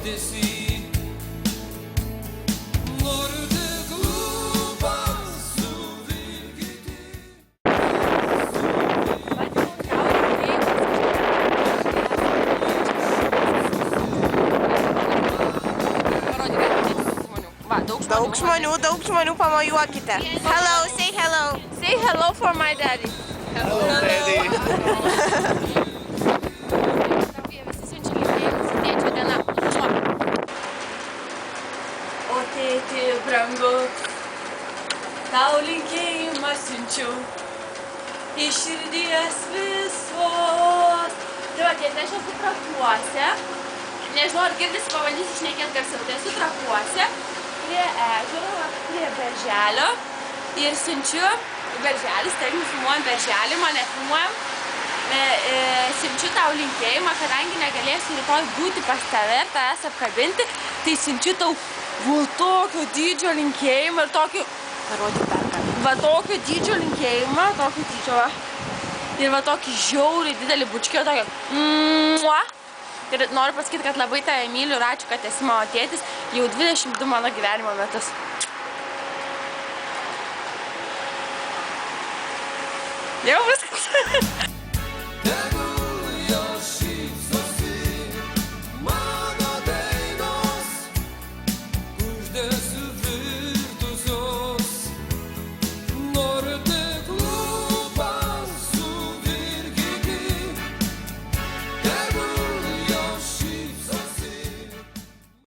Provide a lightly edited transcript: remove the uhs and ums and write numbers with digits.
liūdesį. Noriu tik lūpas suvilkyti. Daug žmonių pamojuokite. Hello, say hello. Say hello for my daddy. Hello, Daddy. Visi siunčia linkėjimus į tėčio dieną. O tėti brangu, tau linkėjimą siunčiu iš širdies visos. Tai va, tėti, aš esu Trakuose. Nežinau, ar girdisi, pabandysiu šnekėt garsiau. Tai esu Trakuose, prie ežero, prie berželio. Ir siunčiu berželis, tai mes filmuojam berželį, mane filmuojam. Siunčiu tau linkėjimą, kadangi negalėsiu rytoj būti pas tave ir tavęs apkabinti, tai siunčiu tau va tokio dydžio linkėjimą ir tokį, va tokio dydžio linkėjimą, tokio dydžio, va. Ir va tokį žiauriai didelį bučkį, tokį ir noriu pasakyti, kad labai tave myliu ir ačiū, kad esi mano tėtis jau 22 mano gyvenimo metus. Jau viskas.